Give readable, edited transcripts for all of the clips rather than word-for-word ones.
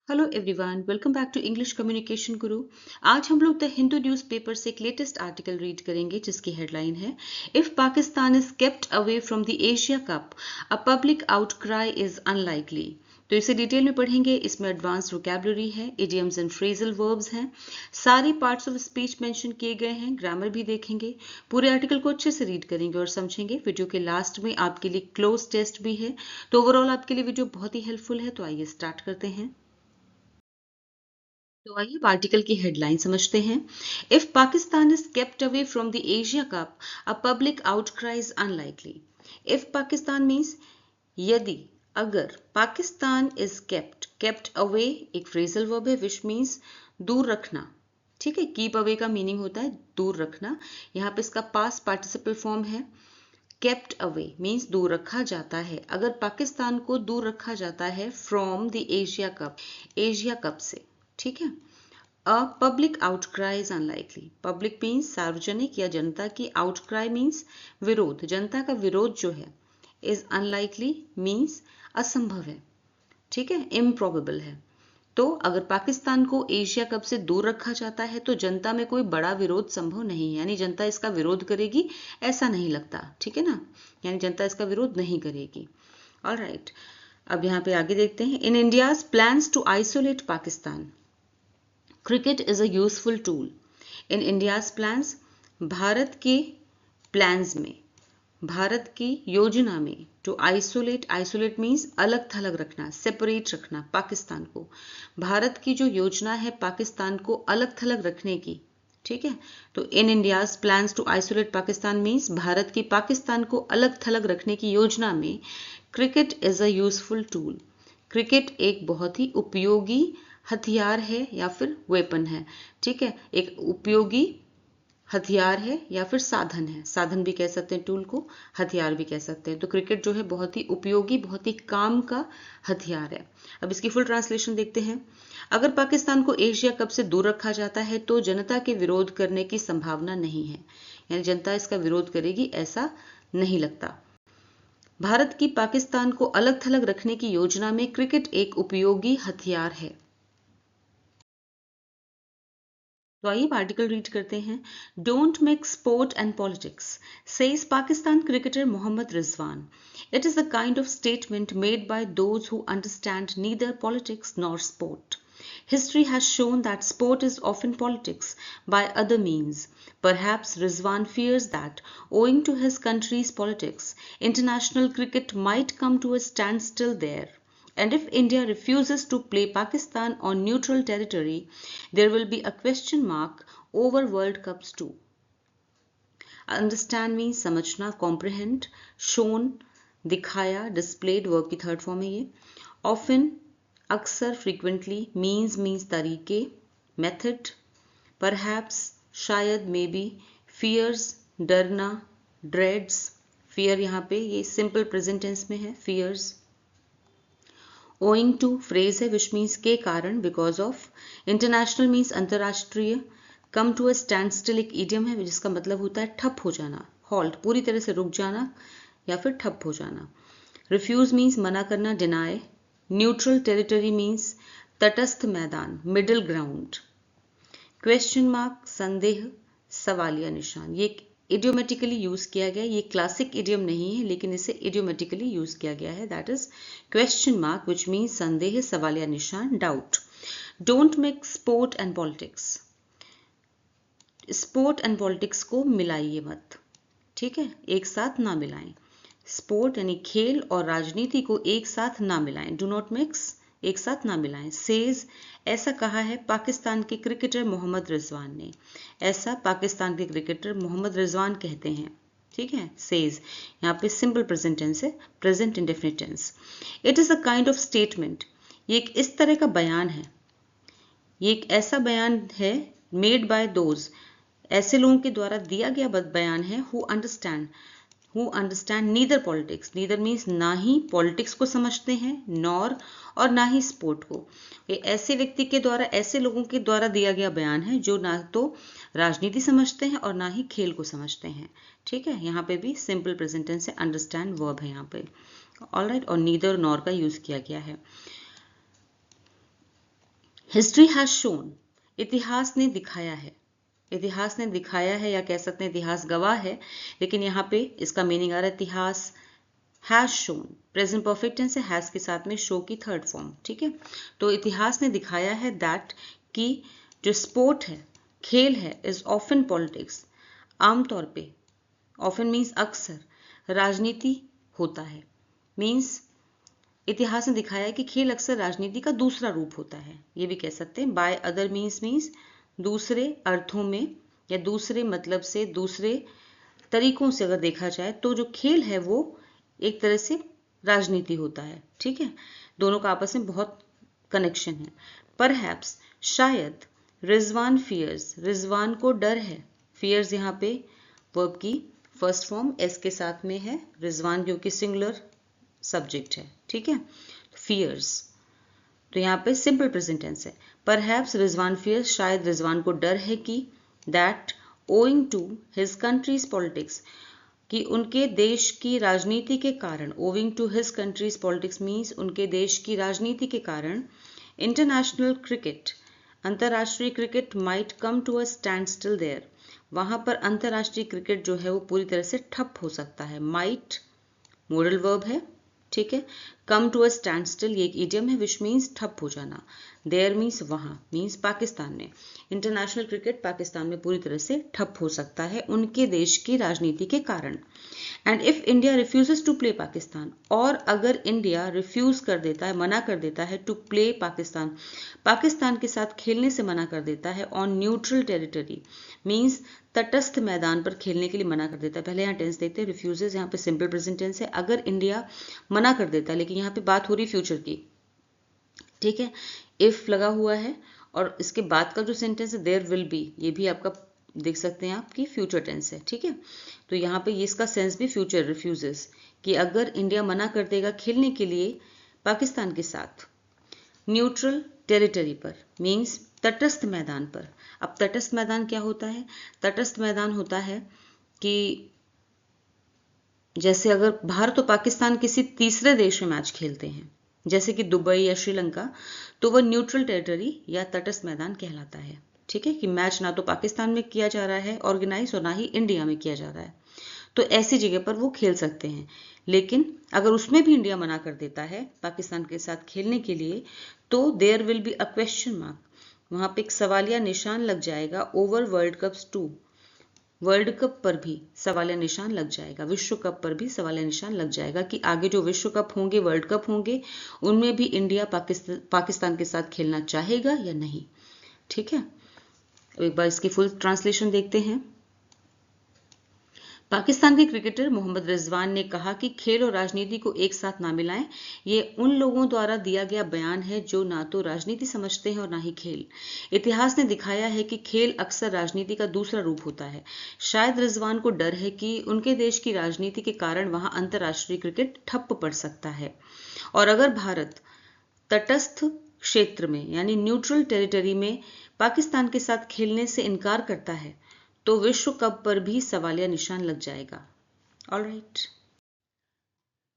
Hello everyone, welcome back to English communication guru. आज हम लोग द हिंदू न्यूज़पेपर से एक लेटेस्ट आर्टिकल रीड करेंगे जिसकी हेडलाइन है if Pakistan is kept away from the Asia cup a public outcry is unlikely. तो इसे डिटेल में पढ़ेंगे। इसमें एडवांस वोकैबुलरी है, इडियम्स एंड फ्रेजल वर्ब्स हैं, सारी पार्ट्स ऑफ स्पीच मेंशन किए गए हैं, ग्रामर भी देखेंगे। पूरे आर्टिकल को अच्छे से रीड करेंगे और समझेंगे। वीडियो के लास्ट में आपके लिए क्लोज टेस्ट भी है, तो ओवरऑल आपके लिए वीडियो बहुत ही हेल्पफुल है। तो आइए स्टार्ट करते हैं। तो आइए आर्टिकल की हेडलाइन समझते हैं। If Pakistan is kept away from the Asia cup a public outcry is unlikely. If Pakistan means यदि, अगर पाकिस्तान इज केप्ट अवे एक फ्रेजल वर्ब है विच मीन्स दूर रखना। ठीक है, कीप अवे का मीनिंग होता है दूर रखना। यहाँ पे इसका पास्ट पार्टिसिपल फॉर्म है। केप्ट अवे मीन्स दूर रखा जाता है। अगर पाकिस्तान को दूर रखा जाता है फ्रॉम द एशिया कप से, ठीक है। A public outcry is unlikely. Public means सार्वजनिक या जनता की, आउटक्राई मीन्स विरोध, जनता का विरोध जो है। इज अनलाइकली मीन्स असंभव है, ठीक है, इम्प्रॉबेबल है। तो अगर पाकिस्तान को एशिया कप से दूर रखा जाता है तो जनता में कोई बड़ा विरोध संभव नहीं है, यानी जनता इसका विरोध करेगी ऐसा नहीं लगता, ठीक है ना, यानी जनता इसका विरोध नहीं करेगी। ऑलराइट, अब यहाँ पे आगे देखते हैं। In India's plans to isolate Pakistan, cricket is a useful tool. In India's plans, Bharat के प्लान्स में, भारत की योजना में, टू आइसोलेट मीन्स अलग थलग रखना, सेपरेट रखना पाकिस्तान को। भारत की जो योजना है पाकिस्तान को अलग थलग रखने की, ठीक है। तो in India's plans to isolate Pakistan means Bharat की पाकिस्तान को अलग थलग रखने की योजना में cricket is a useful tool. Cricket एक बहुत ही उपयोगी हथियार है या फिर वेपन है, ठीक है, एक उपयोगी हथियार है या फिर साधन है। साधन भी कह सकते हैं टूल को, हथियार भी कह सकते हैं। तो क्रिकेट जो है बहुत ही उपयोगी, बहुत ही काम का हथियार है। अब इसकी फुल ट्रांसलेशन देखते हैं। अगर पाकिस्तान को एशिया कप से दूर रखा जाता है तो जनता के विरोध करने की संभावना नहीं है, यानी जनता इसका विरोध करेगी ऐसा नहीं लगता। भारत की पाकिस्तान को अलग थलग रखने की योजना में क्रिकेट एक उपयोगी हथियार है। तो आइए आर्टिकल रीड करते हैं। Don't mix sport and politics, says Pakistan cricketer Mohammad Rizwan. It is a kind of statement made by those who understand neither politics nor sport. History has shown that sport is often politics by other means. Perhaps Rizwan fears that, owing to his country's politics, international cricket might come to a standstill there. And if India refuses to play Pakistan on neutral territory, there will be a question mark over World Cups too. Understand means समझना, comprehend, shown दिखाया, displayed verb की third form है ये। Often अक्सर, frequently, means तरीके, method, perhaps शायद, maybe, fears डरना, dreads, fear यहाँ पे ये सिंपल प्रेजेंट टेंस में है, fears। owing to फ्रेज है विच मीन्स के कारण, बिकॉज ऑफ। इंटरनेशनल मीन्स अंतरराष्ट्रीय। Come to a standstill एक इडियम है जिसका मतलब होता है ठप हो जाना, हॉल्ट, पूरी तरह से रुक जाना या फिर ठप हो जाना। रिफ्यूज मीन्स मना करना, डिनाई। न्यूट्रल टेरिटरी मीन्स तटस्थ मैदान, मिडिल ग्राउंड। क्वेश्चन मार्क संदेह, सवालिया निशान, ये इडियोमेटिकली यूज किया गया, ये क्लासिक इडियम नहीं है लेकिन इसे इडियोमेटिकली यूज किया गया है, that is question mark which means संदेह, सवालिया निशान, doubt. Don't mix sport and politics, sport and politics को मिलाइए मत, ठीक है, एक साथ ना मिलाएं। स्पोर्ट यानी खेल और राजनीति को एक साथ ना मिलाएं, डू नॉट मिक्स, एक साथ ना मिलाएं। सेज ऐसा कहा है पाकिस्तान के क्रिकेटर मोहम्मद रिजवान ने, ऐसा पाकिस्तान के क्रिकेटर मोहम्मद रिजवान कहते हैं, ठीक है। सेज यहाँ पे सिंपल प्रेजेंट टेंस है, present indefinite tense. It is a kind of statement, ये एक इस तरह का बयान है, ये एक ऐसा बयान है, मेड बाय दोज, ऐसे लोगों के द्वारा दिया गया बयान है, who understand neither politics, neither means ना ही पॉलिटिक्स को समझते हैं, नॉर और ना ही स्पोर्ट को। ये ऐसे व्यक्ति के द्वारा, ऐसे लोगों के द्वारा दिया गया बयान है जो ना तो राजनीति समझते हैं और ना ही खेल को समझते हैं, ठीक है। यहाँ पे भी सिंपल प्रेजेंट टेंस से अंडरस्टैंड वर्ब है यहाँ पे, ऑलराइट, और नीदर नॉर का यूज किया गया है। हिस्ट्री हैज शोन, इतिहास ने दिखाया है, इतिहास ने दिखाया है या कह सकते हैं इतिहास गवाह है, लेकिन यहाँ पे इसका मीनिंग आ रहा है इतिहास has shown, present perfect tense है, हैज के साथ में शो की थर्ड फॉर्म, ठीक है। तो इतिहास ने दिखाया है दैट कि जो स्पोर्ट है, खेल है, इज ऑफन पॉलिटिक्स, आमतौर पे, ऑफन मीन्स अक्सर, राजनीति होता है, मीन्स इतिहास ने दिखाया है कि खेल अक्सर राजनीति का दूसरा रूप होता है, ये भी कह सकते हैं। बाय अदर मीन्स दूसरे अर्थों में या दूसरे मतलब से, दूसरे तरीकों से अगर देखा जाए तो जो खेल है वो एक तरह से राजनीति होता है, ठीक है। दोनों का आपस में बहुत कनेक्शन है। परहैप्स, शायद, रिजवान फियर्स, रिजवान को डर है, फियर्स यहाँ पे वर्ब की फर्स्ट फॉर्म एस के साथ में है, रिजवान क्योंकि सिंगुलर सब्जेक्ट है, ठीक है। फियर्स तो यहाँ पे सिंपल प्रेजेंट टेंस है। परहैप्स रिजवान फियर्स, शायद रिजवान को डर है कि that owing to his country's politics, कि उनके देश की राजनीति के कारण, owing to his country's politics means उनके देश की राजनीति के कारण, इंटरनेशनल क्रिकेट, अंतर्राष्ट्रीय cricket might come to a standstill there, वहां पर अंतर्राष्ट्रीय क्रिकेट जो है वो पूरी तरह से ठप हो सकता है। माइट मोरल वर्ब है, ठीक है। Come to a standstill ये एक इडियम है विच मीन्स ठप हो जाना। देयर मीन्स वहां, मीन्स पाकिस्तान में, इंटरनेशनल क्रिकेट पाकिस्तान में पूरी तरह से ठप हो सकता है उनके देश की राजनीति के कारण। And if India refuses to play Pakistan, और अगर इंडिया रिफ्यूज कर देता है, मना कर देता है, टू प्ले पाकिस्तान, पाकिस्तान के साथ खेलने से मना कर देता है, ऑन न्यूट्रल टेरिटरी मीन्स तटस्थ मैदान पर खेलने के लिए मना कर देता है। पहले यहाँ टेंस देखते हैं, रिफ्यूजेस यहाँ पे सिंपल प्रेजेंट टेंस है, अगर इंडिया मना कर देता है, लेकिन यहाँ पे बात हो रही फ्यूचर की, ठीक है। इफ लगा हुआ है और इसके बाद का जो सेंटेंस है देयर विल बी, ये भी आपका देख सकते हैं आपकी फ्यूचर टेंस है, ठीक है। तो यहाँ पे ये इसका सेंस भी फ्यूचर, रिफ्यूजेस, कि अगर इंडिया मना कर देगा खेलने के लिए पाकिस्तान के साथ न्यूट्रल टेरिटरी पर, मीन्स तटस्थ मैदान पर। अब तटस्थ मैदान क्या होता है? तटस्थ मैदान होता है कि जैसे अगर भारत और पाकिस्तान किसी तीसरे देश में मैच खेलते हैं, जैसे कि दुबई या श्रीलंका, तो वह न्यूट्रल टेरिटरी या तटस्थ मैदान कहलाता है, ठीक है। कि मैच ना तो पाकिस्तान में किया जा रहा है ऑर्गेनाइज और ना ही इंडिया में किया जा रहा है, तो ऐसी जगह पर वो खेल सकते हैं। लेकिन अगर उसमें भी इंडिया मना कर देता है पाकिस्तान के साथ खेलने के लिए, तो there will be a question mark, वहां पे एक सवालिया निशान लग जाएगा, over World Cups too, World Cup पर भी सवालिया निशान लग जाएगा, विश्व कप पर भी सवालिया निशान लग जाएगा कि आगे जो विश्व कप होंगे, वर्ल्ड कप होंगे, उनमें भी इंडिया पाकिस्तान के साथ खेलना चाहेगा या नहीं, ठीक है। एक बार इसकी फुल ट्रांसलेशन देखते हैं। पाकिस्तान के क्रिकेटर मोहम्मद रिजवान ने कहा कि खेल और राजनीति को एक साथ ना मिलाएं, ये उन लोगों द्वारा दिया गया बयान है जो ना तो राजनीति समझते हैं और ना ही खेल। इतिहास ने दिखाया है कि खेल अक्सर राजनीति का दूसरा रूप होता है। शायद रिजवान को डर है कि उनके देश की राजनीति के कारण वहां अंतर्राष्ट्रीय क्रिकेट ठप्प पड़ सकता है, और अगर भारत तटस्थ क्षेत्र में यानी न्यूट्रल टेरिटरी में पाकिस्तान के साथ खेलने से इनकार करता है, तो विश्व कप पर भी सवालिया निशान लग जाएगा। Alright.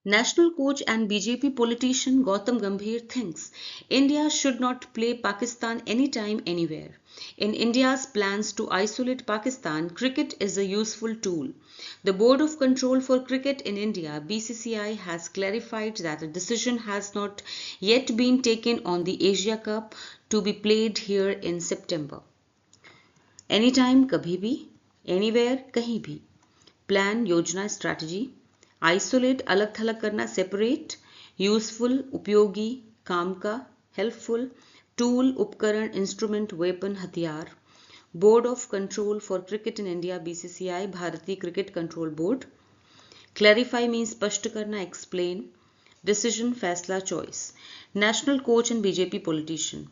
National coach and BJP politician Gautam Gambhir thinks India should not play Pakistan anytime, anywhere. In India's plans to isolate Pakistan, cricket is a useful tool. The Board of Control for Cricket in India, BCCI, has clarified that a decision has not yet been taken on the Asia Cup to be played here in September. Anytime, कभी भी, anywhere, कहीं भी, plan योजना strategy, isolate अलग थलग करना separate, useful उपयोगी काम का हेल्पफुल, टूल उपकरण इंस्ट्रूमेंट वेपन हथियार, board of control for cricket in India BCCI भारतीय cricket control board, clarify mean स्पष्ट करना एक्सप्लेन, डिसीजन फैसला choice, national coach and BJP politician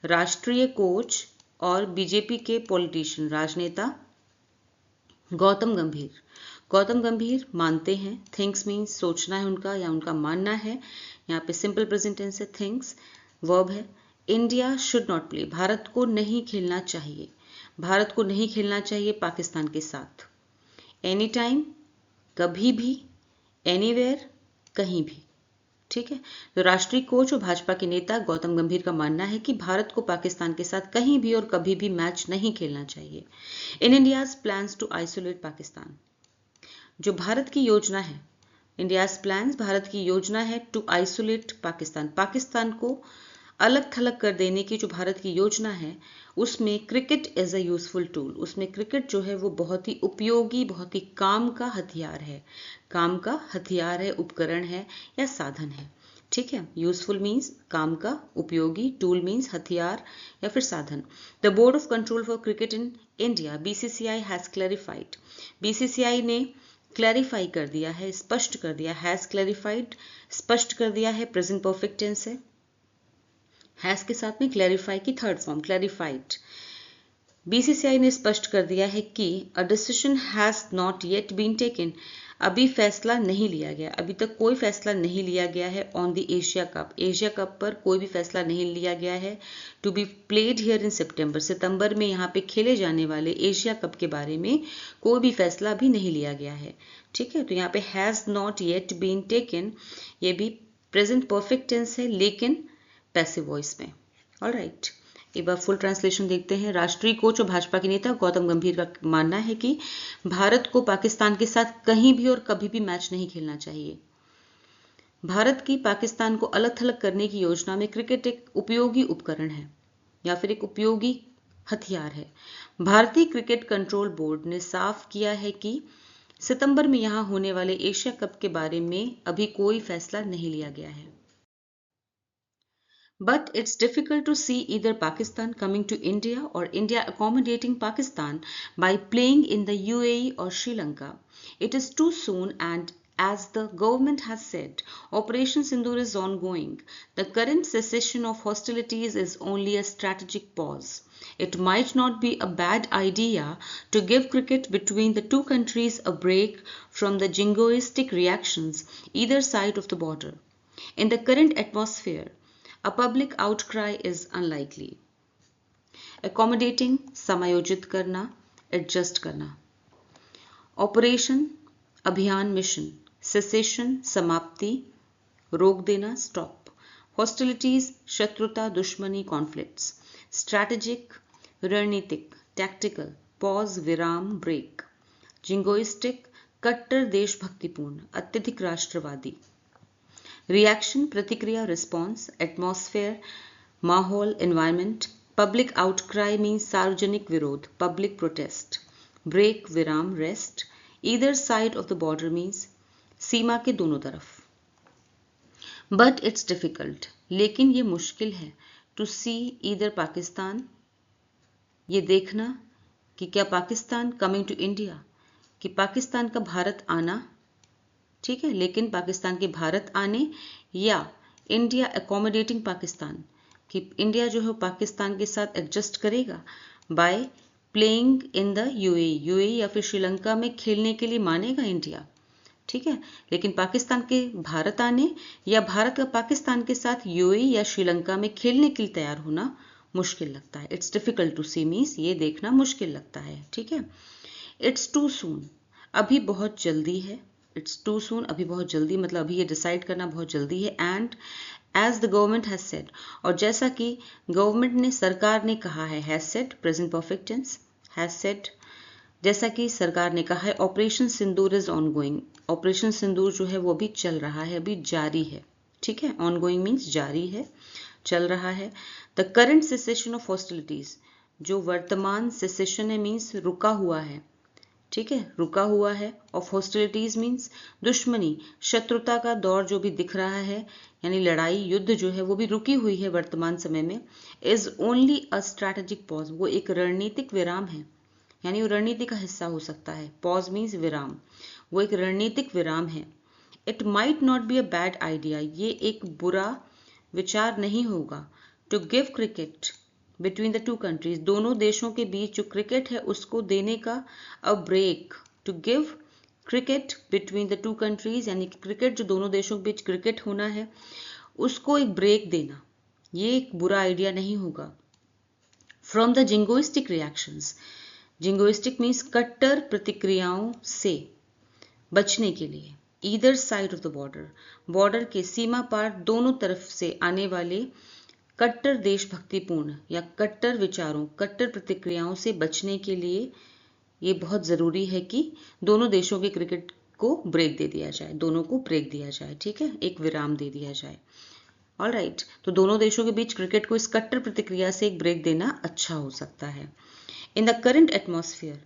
राष्ट्रीय कोच और बीजेपी के पॉलिटिशियन राजनेता गौतम गंभीर मानते हैं, थिंक्स मीन्स सोचना है उनका या उनका मानना है, यहाँ पे सिंपल प्रेजेंट टेंस है, थिंक्स वर्ब है। India should not play, Bharat को नहीं खेलना चाहिए, भारत को नहीं खेलना चाहिए पाकिस्तान के साथ। एनी टाइम कभी भी, एनीवेयर कहीं भी, ठीक है। तो राष्ट्रीय कोच और भाजपा के नेता गौतम गंभीर का मानना है कि भारत को पाकिस्तान के साथ कहीं भी और कभी भी मैच नहीं खेलना चाहिए। In India's plans to isolate Pakistan, जो भारत की योजना है, इंडियाज प्लान्स भारत की योजना है टू आइसोलेट पाकिस्तान, पाकिस्तान को अलग थलग कर देने की जो भारत की योजना है, उसमें cricket is a useful tool, उसमें क्रिकेट जो है वो बहुत ही उपयोगी, बहुत ही काम का हथियार है, काम का हथियार है, उपकरण है या साधन है। ठीक है, यूजफुल मीन्स काम का, उपयोगी, टूल मीन्स हथियार या फिर साधन। The board of control for cricket in India BCCI has clarified, BCCI ने क्लैरिफाई कर दिया है, स्पष्ट कर दिया, हैज क्लैरिफाइड स्पष्ट कर दिया है, प्रेजेंट परफेक्ट टेंस है, हैज के साथ में क्लैरिफाई की थर्ड फॉर्म क्लैरिफाइड। बीसीसीआई ने स्पष्ट कर दिया है कि a decision has not yet been taken, अभी फैसला नहीं लिया गया, अभी तक कोई फैसला नहीं लिया गया है on the Asia cup, Asia cup पर कोई भी फैसला नहीं लिया गया है, to be played here in September, सितंबर में यहाँ पे खेले जाने वाले एशिया कप के बारे में कोई भी फैसला अभी नहीं लिया गया है। ठीक है, तो यहाँ पे has not yet been taken, ये भी प्रेजेंट परफेक्ट टेंस है लेकिन पैसिव वॉइस में। ऑलराइट, एक बार फुल ट्रांसलेशन देखते हैं। राष्ट्रीय कोच और भाजपा के नेता गौतम गंभीर का मानना है कि भारत को पाकिस्तान के साथ कहीं भी और कभी भी मैच नहीं खेलना चाहिए। भारत की पाकिस्तान को अलग थलग करने की योजना में क्रिकेट एक उपयोगी उपकरण है या फिर एक उपयोगी हथियार है। भारतीय क्रिकेट कंट्रोल बोर्ड ने साफ किया है कि सितंबर में यहां होने वाले एशिया कप के बारे में अभी कोई फैसला नहीं लिया गया है। But it's difficult to see either Pakistan coming to India or India accommodating Pakistan by playing in the UAE or Sri Lanka. It is too soon, and as the government has said, Operation Sindoor is ongoing. The current cessation of hostilities is only a strategic pause. It might not be a bad idea to give cricket between the two countries a break from the jingoistic reactions either side of the border. In the current atmosphere, a public outcry is unlikely. Accommodating, समायोजित करना, adjust करना. Operation, अभियान, mission. Cessation, समाप्ति, रोक देना, stop. Hostilities, शत्रुता, दुश्मनी, conflicts. Strategic, रणनीतिक, tactical, pause, विराम, break. Jingoistic, कट्टर देशभक्तिपूर्ण, अत्यधिक राष्ट्रवादी. रिएक्शन, प्रतिक्रिया, रिस्पॉन्स. एटमॉस्फेयर, माहौल, एनवायरमेंट. पब्लिक आउटक्राई मीन्स सार्वजनिक विरोध, पब्लिक प्रोटेस्ट. ब्रेक, विराम, rest. Either side of the border means सीमा के दोनों तरफ. बट इट्स डिफिकल्ट, लेकिन ये मुश्किल है, टू सी ईदर पाकिस्तान, ये देखना कि क्या पाकिस्तान कमिंग टू इंडिया, कि पाकिस्तान का भारत आना, ठीक है, लेकिन पाकिस्तान के भारत आने, या इंडिया अकोमोडेटिंग पाकिस्तान, कि इंडिया जो है पाकिस्तान के साथ एडजस्ट करेगा by playing in the UAE, UAE या फिर श्रीलंका में खेलने के लिए मानेगा इंडिया, ठीक है, लेकिन पाकिस्तान के भारत आने या भारत का पाकिस्तान के साथ यूएई या श्रीलंका में खेलने के लिए तैयार होना मुश्किल लगता है. It's difficult to see means ये देखना मुश्किल लगता है. ठीक है. इट्स टू सून, अभी बहुत जल्दी है. इट्स टू सून, अभी बहुत जल्दी, मतलब अभी ये डिसाइड करना बहुत जल्दी है. And as the government has said, और जैसा कि गवर्नमेंट ने, सरकार ने कहा है, has said present perfect tense, has said, जैसा कि सरकार ने कहा है, operation Sindoor is ongoing, operation Sindoor जो है वो अभी चल रहा है, अभी जारी है. ठीक है, ऑनगोइंग मीन्स जारी है, चल रहा है. The current cessation of hostilities, जो वर्तमान सेसेशन है मीन्स रुका हुआ है, ठीक है, रुका हुआ है. ऑफ हॉस्टिलिटीज मीन्स दुश्मनी, शत्रुता का दौर जो भी दिख रहा है, यानी लड़ाई, युद्ध जो है वो भी रुकी हुई है वर्तमान समय में. Is only a strategic pause, वो एक रणनीतिक विराम है, यानी वो रणनीति का हिस्सा हो सकता है. पॉज मीन्स विराम, वो एक रणनीतिक विराम है. It might not be a bad idea, ये एक बुरा विचार नहीं होगा. To give cricket between the two countries, दोनों देशों के बीच जो क्रिकेट है उसको देने का, a break, to give cricket between the two countries, यानी क्रिकेट जो दोनों देशों के बीच क्रिकेट होना है उसको एक ब्रेक देना, ये एक बुरा आइडिया नहीं होगा. From the jingoistic reactions, jingoistic means कट्टर प्रतिक्रियाओं से बचने के लिए. Either side of the border, border के सीमा पार दोनों तरफ से आने वाले कट्टर देशभक्तिपूर्ण या कट्टर विचारों, कट्टर प्रतिक्रियाओं से बचने के लिए ये बहुत ज़रूरी है कि दोनों देशों के क्रिकेट को ब्रेक दे दिया जाए, दोनों को ब्रेक दिया जाए, ठीक है, एक विराम दे दिया जाए। ऑलराइट, तो दोनों देशों के बीच क्रिकेट को इस कट्टर प्रतिक्रिया से एक ब्रेक देना अच्छा हो सकता है। इन द करंट एटमॉस्फेयर,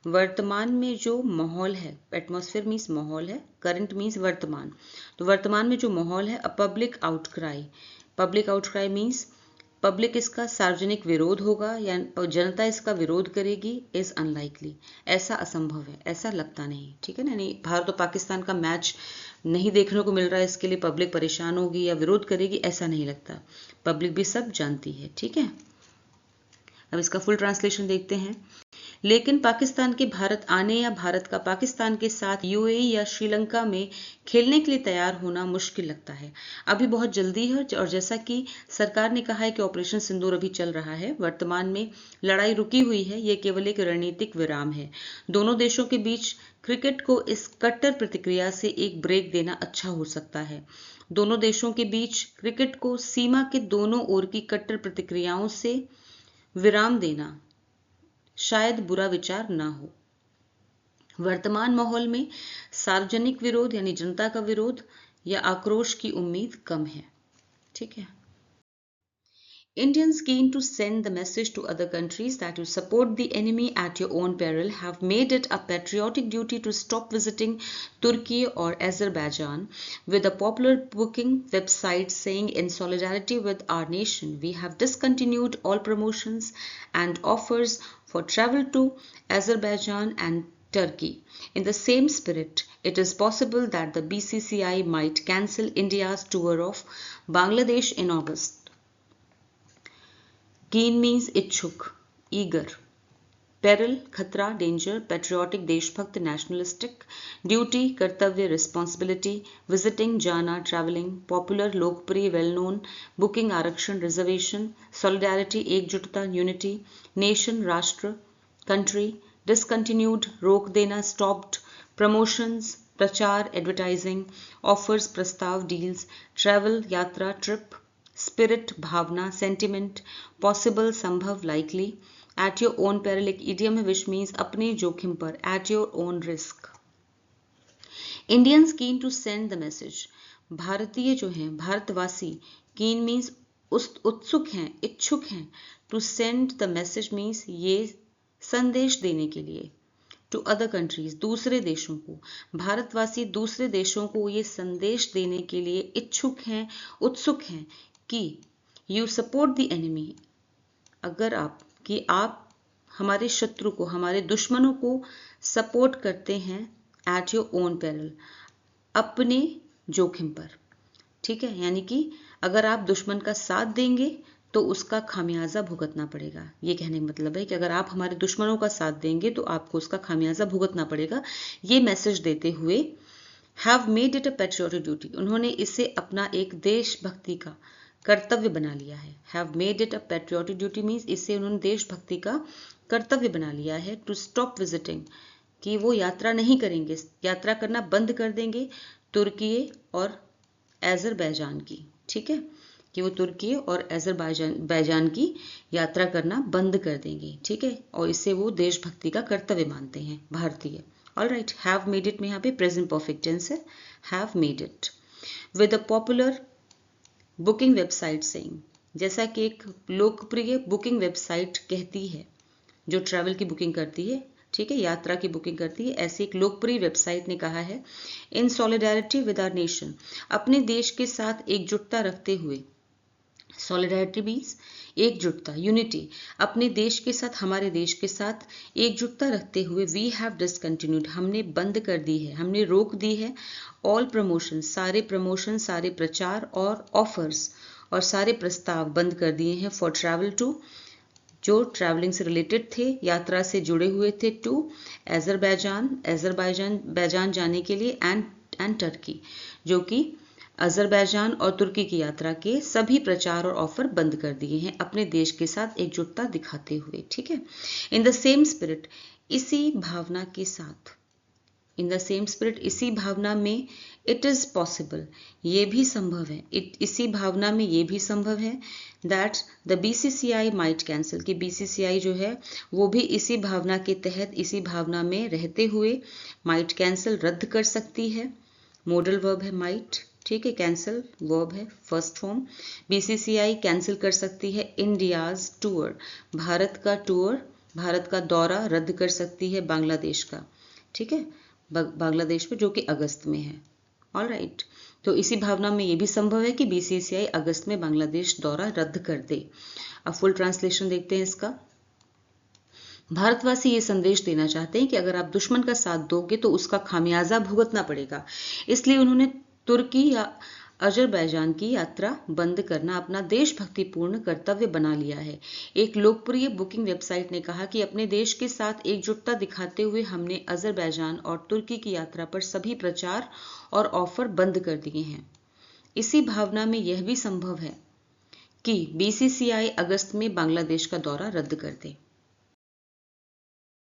वर्तमान में जो माहौल है, एटमॉस्फेयर मीन्स माहौल है, करंट मीन्स वर्तमान, तो वर्तमान में जो माहौल है, a public outcry, public outcry means public इसका सार्वजनिक विरोध होगा या जनता इसका विरोध करेगी, इज अनलाइकली, ऐसा असंभव है, ऐसा लगता नहीं, ठीक है ना। नहीं, भारत और पाकिस्तान का मैच नहीं देखने को मिल रहा है, इसके लिए पब्लिक परेशान होगी या विरोध करेगी, ऐसा नहीं लगता, पब्लिक भी सब जानती है, ठीक है। अब इसका फुल ट्रांसलेशन देखते हैं। लेकिन पाकिस्तान के भारत आने या भारत का पाकिस्तान के साथ यूएई या श्रीलंका में खेलने के लिए तैयार होना मुश्किल लगता है। अभी बहुत जल्दी है और जैसा कि सरकार ने कहा है कि ऑपरेशन सिंदूर अभी चल रहा है, वर्तमान में लड़ाई रुकी हुई है, ये केवल एक रणनीतिक विराम है। दोनों देशों के बीच क्रिकेट को इस कट्टर प्रतिक्रिया से एक ब्रेक देना अच्छा हो सकता है। दोनों देशों के बीच क्रिकेट को सीमा के दोनों ओर की कट्टर प्रतिक्रियाओं से विराम देना शायद बुरा विचार ना हो। वर्तमान माहौल में सार्वजनिक विरोध यानी जनता का विरोध या आक्रोश की उम्मीद कम है, ठीक है। Indians keen to send the message to other countries that you support the enemy at your own peril have made it a patriotic duty to stop visiting Turkey or Azerbaijan, with a popular booking website saying, in solidarity with our nation, we have discontinued all promotions and offers for travel to Azerbaijan and Turkey. In the same spirit, it is possible that the BCCI might cancel India's tour of Bangladesh in August. Keen means इच्छुक, eager. Peril, खतरा, danger. Patriotic, देशभक्त, nationalistic. Duty, कर्तव्य, responsibility. Visiting, जाना, traveling. Popular, लोकप्रिय, well known. Booking, आरक्षण, reservation. Solidarity, एकजुटता, unity. Nation, राष्ट्र, country. Discontinued, रोक देना, stopped. Promotions, प्रचार, advertising. Offers, प्रस्ताव, deals. Travel, यात्रा, trip. स्पिरिट, भावना, सेंटिमेंट. पॉसिबल, संभव, likely. At your own peril एक इडियम है विच मीन्स अपने जोखिम पर, at your own risk. Indians keen to send the message, भारतीय जो हैं, भारतवासी, कीन मीन्स उत्सुक हैं, इच्छुक हैं. To send the message means ये संदेश देने के लिए. टू अदर कंट्रीज, दूसरे देशों को. भारतवासी दूसरे देशों को ये संदेश देने के लिए इच्छुक हैं, उत्सुक हैं कि यू सपोर्ट द एनिमी, अगर आप हमारे शत्रु को, हमारे दुश्मनों को सपोर्ट करते हैं, एट योर ओन पेरिल, अपने जोखिम पर, ठीक है। यानी कि अगर आप दुश्मन का साथ देंगे तो उसका खामियाजा भुगतना पड़ेगा. ये कहने का मतलब है कि अगर आप हमारे दुश्मनों का साथ देंगे तो आपको उसका खामियाजा भुगतना पड़ेगा. ये मैसेज देते हुए have made it a patriotic duty, उन्होंने इसे अपना एक देशभक्ति का कर्तव्य बना लिया है. Have made it a patriotic duty means इसे उन्होंने देशभक्ति का कर्तव्य बना लिया है. टू स्टॉप विजिटिंग, कि वो यात्रा नहीं करेंगे, यात्रा करना बंद कर देंगे तुर्की और अजरबैजान की, ठीक है, कि वो तुर्की और अजरबैजान की यात्रा करना बंद कर देंगे, ठीक है, और इसे वो देशभक्ति का कर्तव्य मानते हैं भारतीय. ऑलराइट, हैव मेड इट में यहाँ पे प्रेजेंट परफेक्ट टेंस है, have made it. With a popular booking website saying, जैसा कि एक लोकप्रिय बुकिंग वेबसाइट कहती है जो ट्रैवल की बुकिंग करती है, ठीक है, यात्रा की बुकिंग करती है, ऐसी एक लोकप्रिय वेबसाइट ने कहा है, इन सॉलिडारिटी विद आवर नेशन, अपने देश के साथ एकजुटता रखते हुए. सॉलिडारिटी मीन्स एकजुटता, यूनिटी, अपने देश के साथ, हमारे देश के साथ एकजुटता रखते हुए. वी हैव डिसकंटिन्यूड, हमने बंद कर दी है, हमने रोक दी है. ऑल प्रमोशन, सारे प्रमोशन, सारे प्रचार और ऑफर्स और सारे प्रस्ताव बंद कर दिए हैं. फॉर ट्रैवल टू, जो ट्रैवलिंग से रिलेटेड थे, यात्रा से जुड़े हुए थे. टू अजरबैजान जाने के लिए. एंड टर्की, जो कि अजरबैजान और तुर्की की यात्रा के सभी प्रचार और ऑफर बंद कर दिए हैं, अपने देश के साथ एकजुटता दिखाते हुए, ठीक है. इन द सेम स्पिरिट, इसी भावना के साथ. इन द सेम स्पिरिट, इसी भावना में, इट इज पॉसिबल, ये भी संभव है, इसी भावना में ये भी संभव है, that the BCCI might cancel, कि बीसीसीआई जो है वो भी इसी भावना के तहत, इसी भावना में रहते हुए माइट कैंसिल, रद्द कर सकती है। मॉडल वर्ब है माइट, ठीक है, कैंसिल वर्ब है फर्स्ट फॉर्म। बीसीसीआई कैंसिल कर सकती है इंडियाज टूर, भारत का टूर, भारत का दौरा रद्द कर सकती है बांग्लादेश का, ठीक है, बांग्लादेश में, जो कि अगस्त में है। ऑल राइट, तो इसी भावना में ये भी संभव है कि बीसीसीआई अगस्त में बांग्लादेश दौरा रद्द कर दे। अब फुल ट्रांसलेशन देखते हैं इसका। भारतवासी ये संदेश देना चाहते हैं कि अगर आप दुश्मन का साथ दोगे तो उसका खामियाजा भुगतना पड़ेगा, इसलिए उन्होंने तुर्की या अजरबैजान की यात्रा बंद करना अपना देशभक्तिपूर्ण कर्तव्य बना लिया है। एक लोकप्रिय बुकिंग वेबसाइट ने कहा कि अपने देश के साथ एकजुटता दिखाते हुए हमने अजरबैजान और तुर्की की यात्रा पर सभी प्रचार और ऑफर बंद कर दिए हैं। इसी भावना में यह भी संभव है कि बीसीसीआई अगस्त में बांग्लादेश का दौरा रद्द कर दे।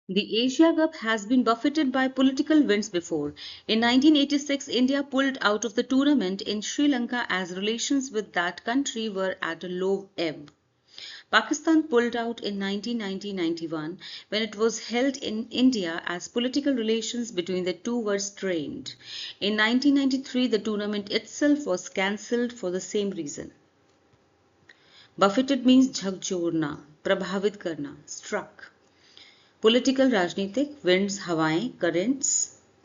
The Asia Cup has been buffeted by political winds before. In 1986, India pulled out of the tournament in Sri Lanka as relations with that country were at a low ebb. Pakistan pulled out in 1990-91 when it was held in India as political relations between the two were strained. In 1993, the tournament itself was cancelled for the same reason. Buffeted means झकझोरना, प्रभावित करना, struck. Political राजनीतिक, winds हवाएं, currents,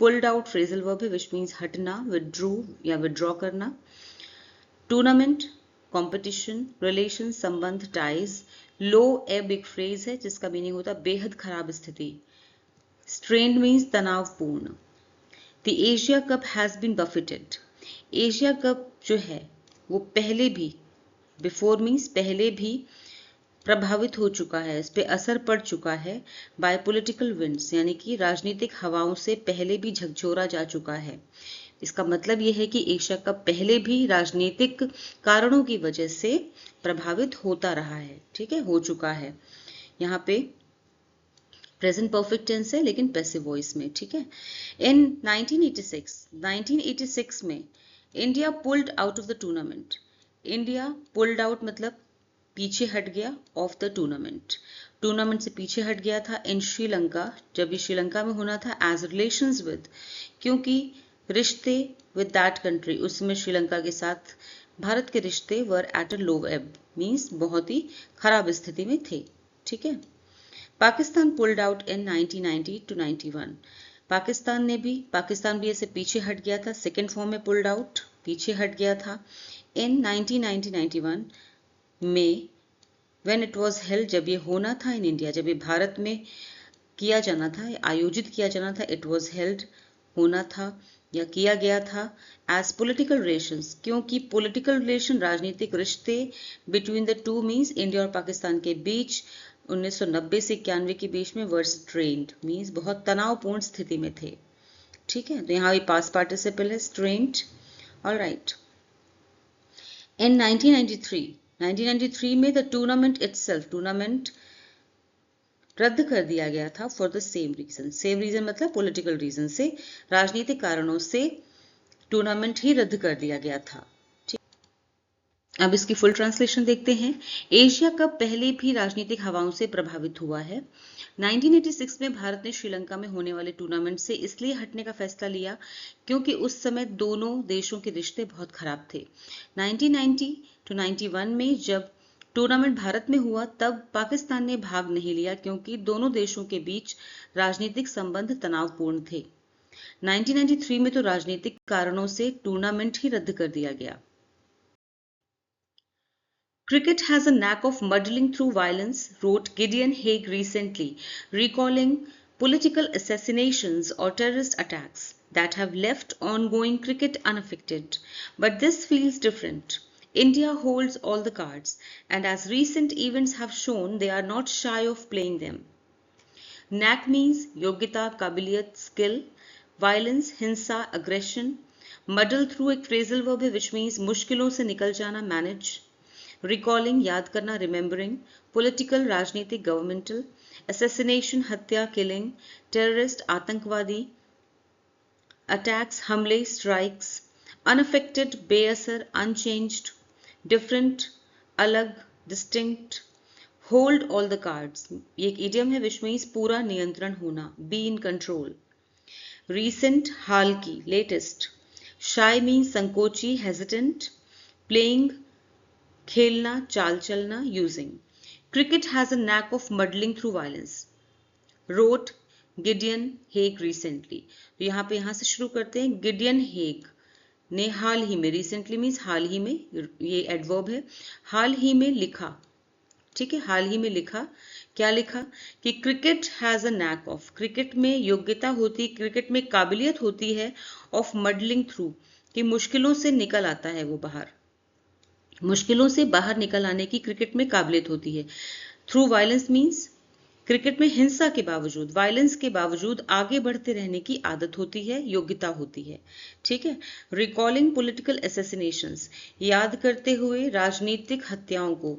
pulled out phrasal verb है which means हटना, withdrew या withdraw करना, tournament competition, relation संबंध ties, low ebb एक phrase है जिसका मीनिंग होता है बेहद खराब स्थिति, strained means तनावपूर्ण। The Asia Cup has been buffeted. Asia cup जो है वो पहले भी, before means पहले भी प्रभावित हो चुका है, इस पे असर पड़ चुका है, बाय पॉलिटिकल विंड्स यानी कि राजनीतिक हवाओं से पहले भी झकझोरा जा चुका है। इसका मतलब यह है कि एशिया कप पहले भी राजनीतिक कारणों की वजह से प्रभावित होता रहा है, ठीक है, हो चुका है। यहाँ पे प्रेजेंट परफेक्ट टेंस है लेकिन पैसिव वॉइस में, ठीक है। इन 1986 में India pulled out of the tournament, India pulled out मतलब पीछे हट गया, ऑफ द टूर्नामेंट, टूर्नामेंट से पीछे हट गया था, इन श्रीलंका, जब ये श्रीलंका में होना था, एज रिलेशंस विद, क्योंकि रिश्ते विद दैट कंट्री, उस समय श्रीलंका के साथ भारत के रिश्ते वर एट अ लो एब, मीन्स बहुत ही खराब स्थिति में थे, ठीक है। Pakistan pulled out in 1990-91, Pakistan भी ऐसे पीछे हट गया था, सेकेंड फॉर्म में पुल्ड आउट, पीछे हट गया था, इन 1990-91 में, when it was held, जब ये होना था इन इंडिया, जब ये भारत में किया जाना था, आयोजित किया जाना था, it was held होना था या किया गया था, as political relations, क्योंकि political relation राजनीतिक रिश्ते between the two means India और पाकिस्तान के बीच 1990 से 91 के बीच में were strained means बहुत तनावपूर्ण स्थिति में थे, ठीक है। तो यहाँ भी पास्ट पार्टिसिपल है strained, alright। In 1993 में द टूर्नामेंट इटसेल्फ, टूर्नामेंट रद्द कर दिया गया था for the same reason, same reason मतलब पॉलिटिकल रीजन से, राजनीतिक कारणों से टूर्नामेंट ही रद्द कर दिया गया था। अब इसकी फुल ट्रांसलेशन देखते हैं। एशिया कप पहले भी राजनीतिक हवाओं से प्रभावित हुआ है। 1986 में भारत ने श्रीलंका में होने वाले टूर्नामेंट से इसलिए हटने का फैसला लिया क्योंकि उस समय दोनों देशों के रिश्ते बहुत खराब थे। 1990-91 में जब टूर्नामेंट भारत में हुआ तब पाकिस्तान ने भाग नहीं लिया क्योंकि दोनों देशों के बीच राजनीतिक संबंध तनावपूर्ण थे। 1993 में तो राजनीतिक कारणों से टूर्नामेंट ही रद्द कर दिया गया। Cricket has a knack of muddling through violence, wrote Gideon Haigh recently, recalling political assassinations or terrorist attacks that have left ongoing cricket unaffected. But this feels different. India holds all the cards, and as recent events have shown, they are not shy of playing them. Knack means योग्यता, काबिलियत, skill, violence, हिंसा, aggression. Muddle through एक phrasal verb है which means मुश्किलों से निकल जाना, manage. Recalling याद करना, रिमेंबरिंग, पॉलिटिकल अटैक्स हमले, स्ट्राइक्स, अनअफेक्टेड बेअसर, अनचेंज्ड, डिफरेंट अलग, distinct, hold all the cards, ये एक इडियम है विच मीन्स पूरा नियंत्रण होना, बी इन कंट्रोल। रीसेंट हाल की, लेटेस्ट। शाय मीन्स संकोची, हेजिटेंट, प्लेइंग खेलना, चाल चलना, using. Cricket has a knack of muddling through violence, wrote Gideon Haigh recently. तो यहाँ से शुरू करते हैं। गिडियन हेग ने हाल ही में, रिसेंटली मीन्स हाल ही में, ये एडवर्ब है, हाल ही में लिखा, ठीक है, हाल ही में लिखा। क्या लिखा कि cricket has a knack of, cricket में योग्यता होती, क्रिकेट में काबिलियत होती है, ऑफ मडलिंग थ्रू, कि मुश्किलों से निकल आता है वो बाहर, मुश्किलों से बाहर निकल आने की क्रिकेट में काबिलियत होती है। थ्रू वायलेंस मीन्स क्रिकेट में हिंसा के बावजूद, वायलेंस के बावजूद आगे बढ़ते रहने की आदत होती है, योग्यता होती है, ठीक है। रिकॉलिंग पॉलिटिकल असैसिनेशंस, याद करते हुए राजनीतिक हत्याओं को,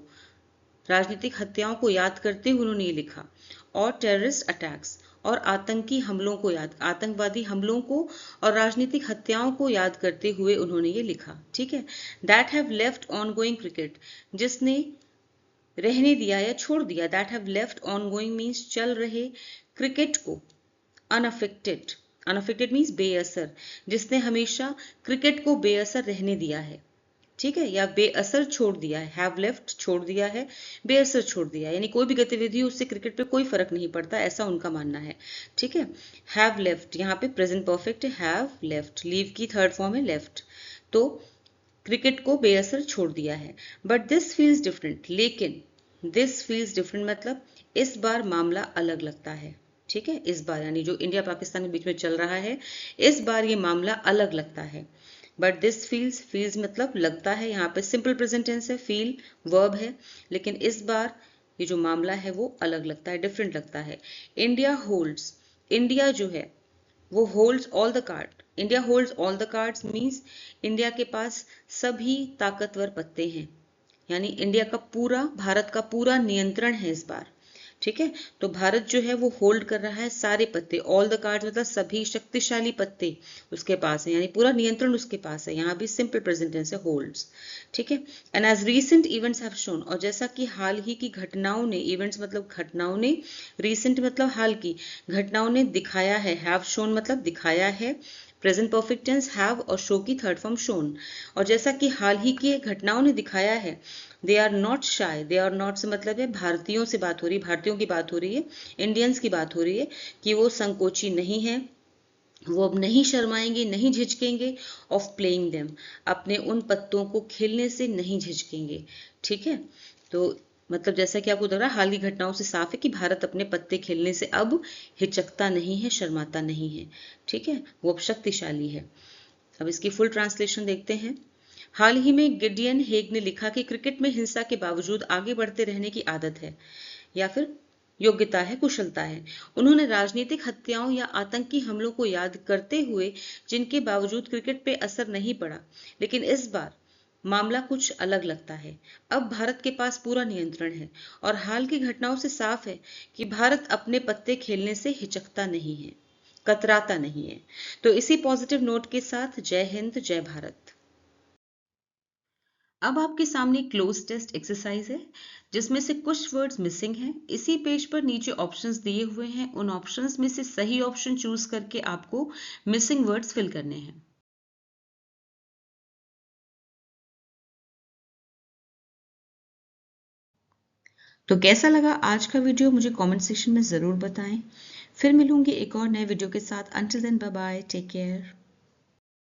राजनीतिक हत्याओं को याद करते हुए उन्होंने ये लिखा। और टेररिस्ट अटैक्स, और आतंकी हमलों को याद, आतंकवादी हमलों को और राजनीतिक हत्याओं को याद करते हुए उन्होंने ये लिखा, ठीक है। That have left on going cricket, जिसने रहने दिया या छोड़ दिया, that have left on going means चल रहे, क्रिकेट को अनअफेक्टेड, अनअफेक्टेड मीन्स बेअसर, जिसने हमेशा क्रिकेट को बेअसर रहने दिया है, ठीक है, या बेअसर छोड़ दिया है। हैव लेफ्ट छोड़ दिया है, बेअसर छोड़ दिया है, यानी कोई भी गतिविधि उससे क्रिकेट पे कोई फर्क नहीं पड़ता, ऐसा उनका मानना है, ठीक है। हैव लेफ्ट यहाँ पे प्रेजेंट परफेक्ट है, हैव लेफ्ट, लीव की थर्ड फॉर्म है लेफ्ट, तो क्रिकेट को बेअसर छोड़ दिया है। बट दिस फील्स डिफरेंट, लेकिन दिस फील्स डिफरेंट मतलब इस बार मामला अलग लगता है, ठीक है, इस बार यानी जो इंडिया पाकिस्तान के बीच में चल रहा है, इस बार ये मामला अलग लगता है। बट दिस फील्स, फील्स मतलब लगता है, यहाँ पे सिंपल प्रेजेंट टेंस है, फील वर्ब है, लेकिन इस बार ये जो मामला है वो अलग लगता है, डिफरेंट लगता है। इंडिया होल्ड्स, इंडिया जो है वो holds all the card, India holds all the cards means India के पास सभी ताकतवर पत्ते हैं, यानी इंडिया का पूरा, भारत का पूरा नियंत्रण है इस बार, ठीक है। तो भारत जो है वो होल्ड कर रहा है सारे पत्ते, ऑल द कार्ड्स मतलब सभी शक्तिशाली पत्ते उसके पास है, यानी पूरा नियंत्रण उसके पास है, यहाँ भी सिंपल प्रेजेंट टेंस है, होल्ड्स, ठीक है। And as recent events have shown, और जैसा कि हाल ही की घटनाओं ने, इवेंट्स मतलब घटनाओं ने, रीसेंट मतलब हाल की, घटनाओं ने दिखाया है, हैव शोन मतलब दिखाया है, प्रेजेंट परफेक्ट टेंस हैव और शो की थर्ड फॉर्म शोन, और जैसा कि हाल ही की घटनाओं ने दिखाया है, they are not shy, they are not से मतलब है भारतीयों से बात हो रही, भारतीयों की बात हो रही है, इंडियंस की बात हो रही है, कि वो संकोची नहीं है, वो अब नहीं शर्माएंगे, नहीं झिझकेंगे, ऑफ प्लेइंग देम, अपने उन पत्तों को खेलने से नहीं झिझकेंगे, ठीक है। तो मतलब जैसा कि आपको लग रहा है हाल की घटनाओं से साफ है कि भारत अपने पत्ते खेलने से अब हिचकता नहीं है, शर्माता नहीं है, ठीक है, वो अब शक्तिशाली है। अब इसकी फुल ट्रांसलेशन देखते हैं। हाल ही में गिडियन हेग ने लिखा कि क्रिकेट में हिंसा के बावजूद आगे बढ़ते रहने की आदत है, या फिर योग्यता है, कुशलता है। उन्होंने राजनीतिक हत्याओं या आतंकी हमलों को याद करते हुए, जिनके बावजूद क्रिकेट पे असर नहीं पड़ा, लेकिन इस बार मामला कुछ अलग लगता है। अब भारत के पास पूरा नियंत्रण है, और हाल की घटनाओं से साफ है कि भारत अपने पत्ते खेलने से हिचकता नहीं है, कतराता नहीं है। तो इसी पॉजिटिव नोट के साथ जय हिंद, जय भारत। अब आपके सामने क्लोज टेस्ट एक्सरसाइज है, जिसमें से कुछ वर्ड्स मिसिंग हैं। इसी पेज पर नीचे ऑप्शंस दिए हुए हैं, उन ऑप्शंस में से सही ऑप्शन चूज करके आपको मिसिंग वर्ड्स फिल करने हैं। तो कैसा लगा आज का वीडियो, मुझे कमेंट सेक्शन में जरूर बताएं। फिर मिलूंगी एक और नए वीडियो के साथ। Until then, bye bye, take care.